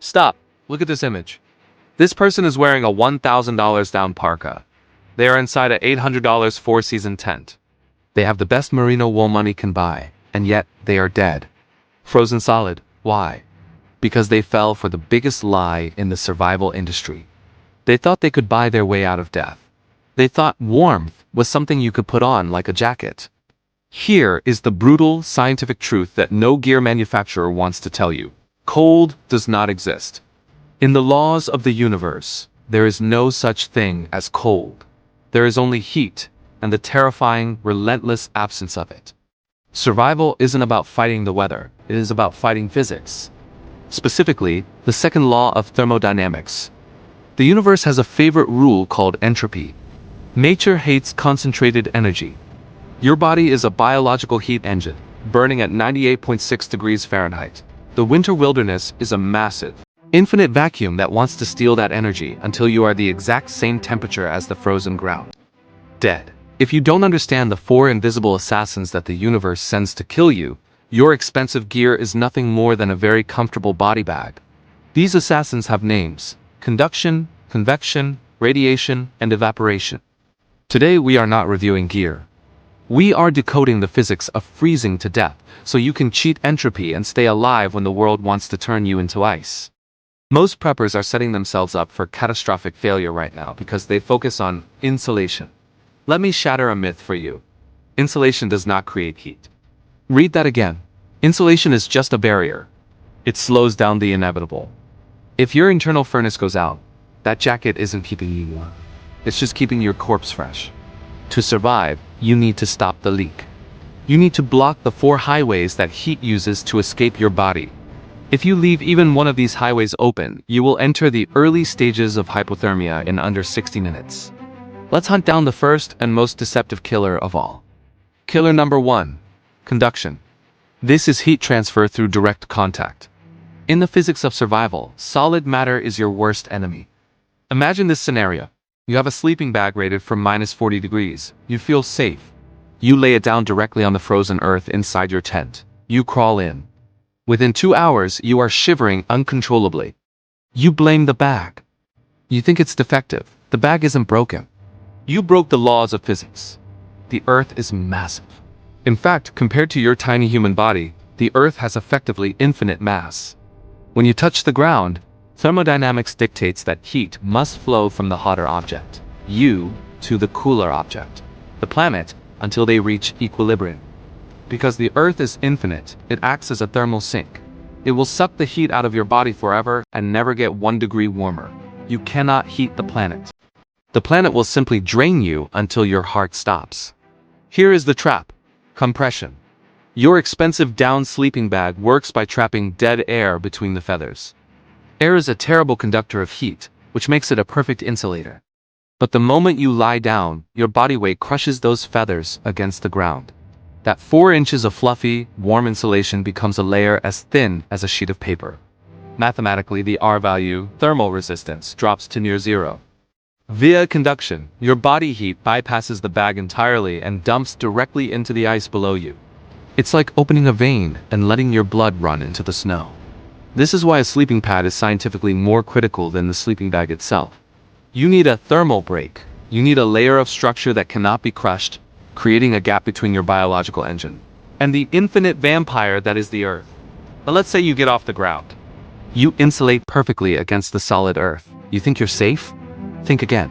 Stop. Look at this image. This person is wearing a $1,000 down parka. They are inside a $800 four-season tent. They have the best merino wool money can buy, and yet they are dead. Frozen solid. Why? Because they fell for the biggest lie in the survival industry. They thought they could buy their way out of death. They thought warmth was something you could put on like a jacket. Here is the brutal scientific truth that no gear manufacturer wants to tell you. Cold does not exist. In the laws of the universe, there is no such thing as cold. There is only heat, and the terrifying, relentless absence of it. Survival isn't about fighting the weather, it is about fighting physics. Specifically, the second law of thermodynamics. The universe has a favorite rule called entropy. Nature hates concentrated energy. Your body is a biological heat engine, burning at 98.6 degrees Fahrenheit. The winter wilderness is a massive, infinite vacuum that wants to steal that energy until you are the exact same temperature as the frozen ground. Dead. If you don't understand the four invisible assassins that the universe sends to kill you, your expensive gear is nothing more than a very comfortable body bag. These assassins have names: conduction, convection, radiation, and evaporation. Today we are not reviewing gear. We are decoding the physics of freezing to death, so you can cheat entropy and stay alive when the world wants to turn you into ice. Most preppers are setting themselves up for catastrophic failure right now because they focus on insulation. Let me shatter a myth for you. Insulation does not create heat. Read that again. Insulation is just a barrier. It slows down the inevitable. If your internal furnace goes out, that jacket isn't keeping you warm. It's just keeping your corpse fresh. To survive, you need to stop the leak. You need to block the four highways that heat uses to escape your body. If you leave even one of these highways open, you will enter the early stages of hypothermia in under 60 minutes. Let's hunt down the first and most deceptive killer of all. Killer number 1. Conduction. This is heat transfer through direct contact. In the physics of survival, solid matter is your worst enemy. Imagine this scenario. You have a sleeping bag rated for -40 degrees. You feel safe. You lay it down directly on the frozen earth inside your tent. You crawl in. Within 2 hours, you are shivering uncontrollably. You blame the bag. You think it's defective. The bag isn't broken. You broke the laws of physics. The earth is massive. In fact, compared to your tiny human body, the earth has effectively infinite mass. When you touch the ground, thermodynamics dictates that heat must flow from the hotter object, you, to the cooler object, the planet, until they reach equilibrium. Because the earth is infinite, it acts as a thermal sink. It will suck the heat out of your body forever and never get 1 degree warmer. You cannot heat the planet. The planet will simply drain you until your heart stops. Here is the trap. Compression. Your expensive down sleeping bag works by trapping dead air between the feathers. Air is a terrible conductor of heat, which makes it a perfect insulator. But the moment you lie down, your body weight crushes those feathers against the ground. That 4 inches of fluffy, warm insulation becomes a layer as thin as a sheet of paper. Mathematically, the R value, thermal resistance, drops to near zero. Via conduction, your body heat bypasses the bag entirely and dumps directly into the ice below you. It's like opening a vein and letting your blood run into the snow. This is why a sleeping pad is scientifically more critical than the sleeping bag itself. You need a thermal break. You need a layer of structure that cannot be crushed, creating a gap between your biological engine and the infinite vampire that is the earth. But let's say you get off the ground. You insulate perfectly against the solid earth. You think you're safe? Think again.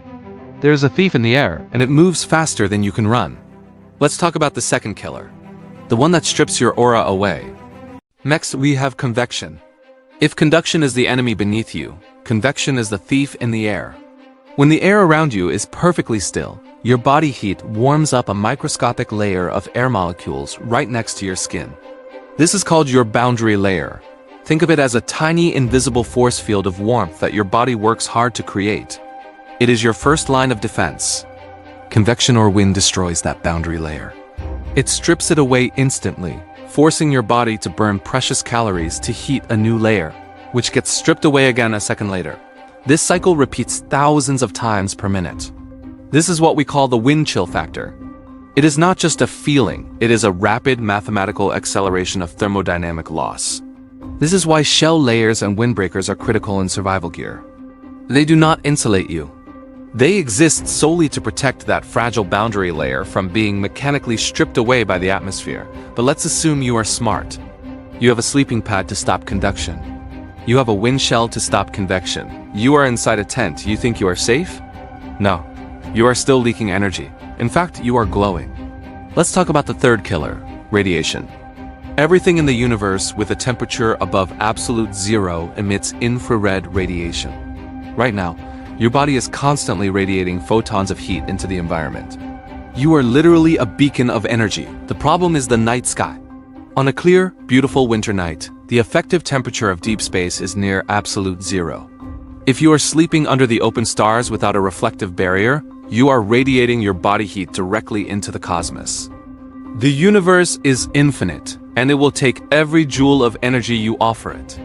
There's a thief in the air, and it moves faster than you can run. Let's talk about the second killer. The one that strips your aura away. Next, we have convection. If conduction is the enemy beneath you, convection is the thief in the air. When the air around you is perfectly still, your body heat warms up a microscopic layer of air molecules right next to your skin. This is called your boundary layer. Think of it as a tiny invisible force field of warmth that your body works hard to create. It is your first line of defense. Convection or wind destroys that boundary layer. It strips it away instantly, forcing your body to burn precious calories to heat a new layer, which gets stripped away again a second later. This cycle repeats thousands of times per minute. This is what we call the wind chill factor. It is not just a feeling, it is a rapid mathematical acceleration of thermodynamic loss. This is why shell layers and windbreakers are critical in survival gear. They do not insulate you. They exist solely to protect that fragile boundary layer from being mechanically stripped away by the atmosphere. But let's assume you are smart. You have a sleeping pad to stop conduction. You have a wind shell to stop convection. You are inside a tent. You think you are safe? No. You are still leaking energy. In fact, you are glowing. Let's talk about the third killer, radiation. Everything in the universe with a temperature above absolute zero emits infrared radiation. Right now, your body is constantly radiating photons of heat into the environment. You are literally a beacon of energy. The problem is the night sky. On a clear, beautiful winter night, the effective temperature of deep space is near absolute zero. If you are sleeping under the open stars without a reflective barrier, you are radiating your body heat directly into the cosmos. The universe is infinite, and it will take every joule of energy you offer it.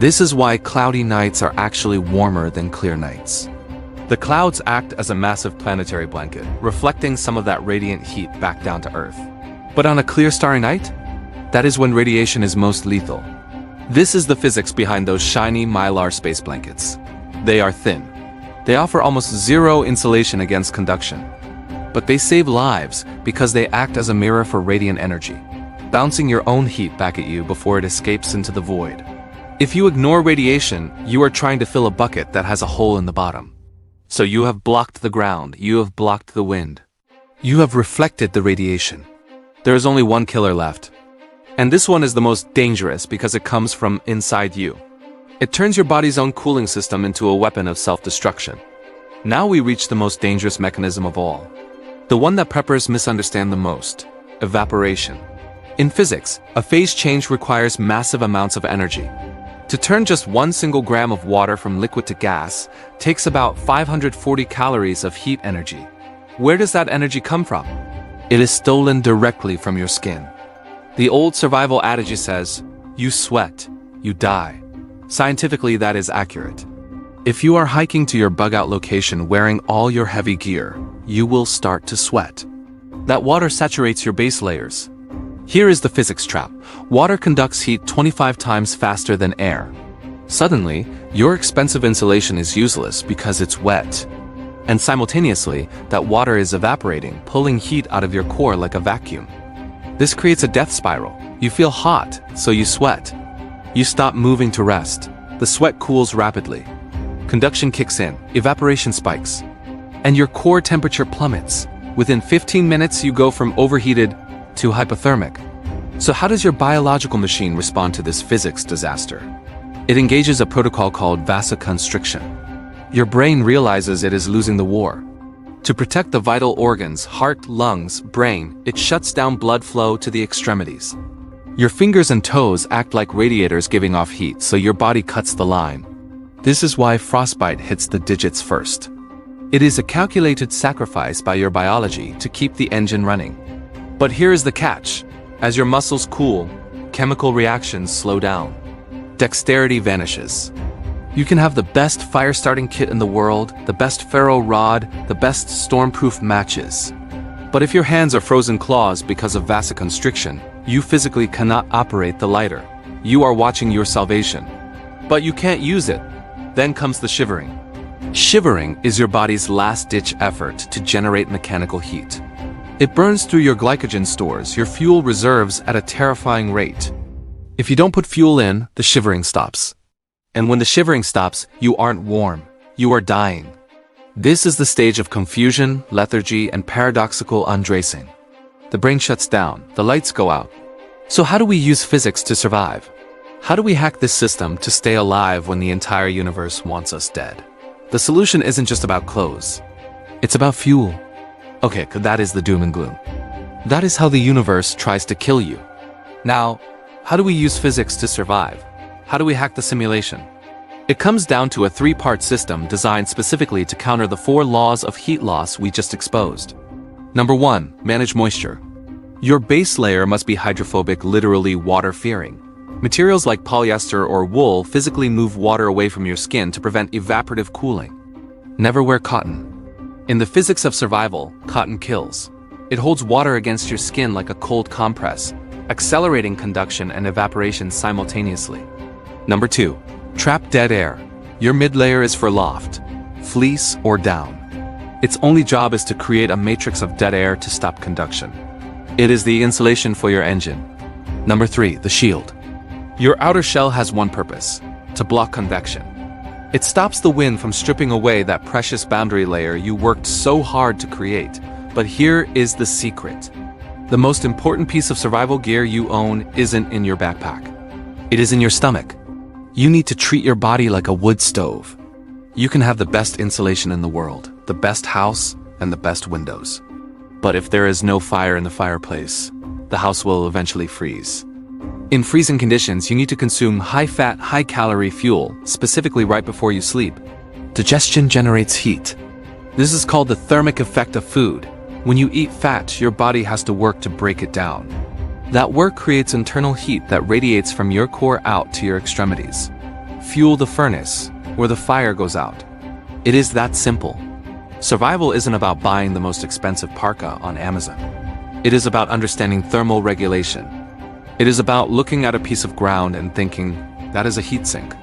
This is why cloudy nights are actually warmer than clear nights. The clouds act as a massive planetary blanket, reflecting some of that radiant heat back down to Earth. But on a clear starry night, that is when radiation is most lethal. This is the physics behind those shiny mylar space blankets. They are thin. They offer almost zero insulation against conduction. But they save lives because they act as a mirror for radiant energy, bouncing your own heat back at you before it escapes into the void. If you ignore radiation, you are trying to fill a bucket that has a hole in the bottom. So you have blocked the ground, you have blocked the wind. You have reflected the radiation. There is only one killer left. And this one is the most dangerous because it comes from inside you. It turns your body's own cooling system into a weapon of self-destruction. Now we reach the most dangerous mechanism of all. The one that preppers misunderstand the most, evaporation. In physics, a phase change requires massive amounts of energy. To turn just 1 single gram of water from liquid to gas takes about 540 calories of heat energy. Where does that energy come from? It is stolen directly from your skin. The old survival adage says, you sweat, you die. Scientifically, that is accurate. If you are hiking to your bug-out location wearing all your heavy gear, you will start to sweat. That water saturates your base layers. Here is the physics trap. Water conducts heat 25 times faster than air. Suddenly, your expensive insulation is useless because it's wet. And simultaneously, that water is evaporating, pulling heat out of your core like a vacuum. This creates a death spiral. You feel hot, so you sweat. You stop moving to rest. The sweat cools rapidly. Conduction kicks in, evaporation spikes, and your core temperature plummets. Within 15 minutes, you go from overheated to hypothermic. So how does your biological machine respond to this physics disaster? It engages a protocol called vasoconstriction. Your brain realizes it is losing the war. To protect the vital organs, heart, lungs, brain, it shuts down blood flow to the extremities. Your fingers and toes act like radiators giving off heat, so your body cuts the line. This is why frostbite hits the digits first. It is a calculated sacrifice by your biology to keep the engine running. But here is the catch. As your muscles cool, chemical reactions slow down. Dexterity vanishes. You can have the best fire-starting kit in the world, the best ferro rod, the best storm-proof matches. But if your hands are frozen claws because of vasoconstriction, you physically cannot operate the lighter. You are watching your salvation. But you can't use it. Then comes the shivering. Shivering is your body's last-ditch effort to generate mechanical heat. It burns through your glycogen stores, your fuel reserves at a terrifying rate. If you don't put fuel in, the shivering stops. And when the shivering stops, you aren't warm. You are dying. This is the stage of confusion, lethargy, and paradoxical undressing. The brain shuts down, the lights go out. So how do we use physics to survive? How do we hack this system to stay alive when the entire universe wants us dead? The solution isn't just about clothes. It's about fuel. Okay, that is the doom and gloom. That is how the universe tries to kill you. Now, how do we use physics to survive? How do we hack the simulation? It comes down to a 3-part system designed specifically to counter the 4 laws of heat loss we just exposed. Number 1, manage moisture. Your base layer must be hydrophobic, literally water-fearing. Materials like polyester or wool physically move water away from your skin to prevent evaporative cooling. Never wear cotton. In the physics of survival, cotton kills. It holds water against your skin like a cold compress, accelerating conduction and evaporation simultaneously. Number 2. Trap dead air. Your mid-layer is for loft, fleece, or down. Its only job is to create a matrix of dead air to stop conduction. It is the insulation for your engine. Number 3. The shield. Your outer shell has one purpose: to block convection. It stops the wind from stripping away that precious boundary layer you worked so hard to create. But here is the secret. The most important piece of survival gear you own isn't in your backpack. It is in your stomach. You need to treat your body like a wood stove. You can have the best insulation in the world, the best house, and the best windows. But if there is no fire in the fireplace, the house will eventually freeze. In freezing conditions, you need to consume high-fat, high-calorie fuel, specifically right before you sleep. Digestion generates heat. This is called the thermic effect of food. When you eat fat, your body has to work to break it down. That work creates internal heat that radiates from your core out to your extremities. Fuel the furnace, where the fire goes out. It is that simple. Survival isn't about buying the most expensive parka on Amazon. It is about understanding thermal regulation. It is about looking at a piece of ground and thinking, that is a heat sink.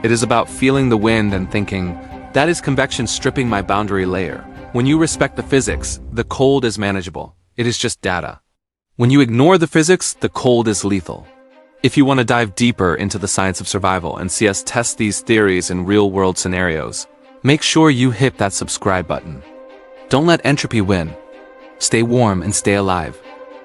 It is about feeling the wind and thinking, that is convection stripping my boundary layer. When you respect the physics, the cold is manageable. It is just data. When you ignore the physics, the cold is lethal. If you want to dive deeper into the science of survival and see us test these theories in real-world scenarios, make sure you hit that subscribe button. Don't let entropy win. Stay warm and stay alive.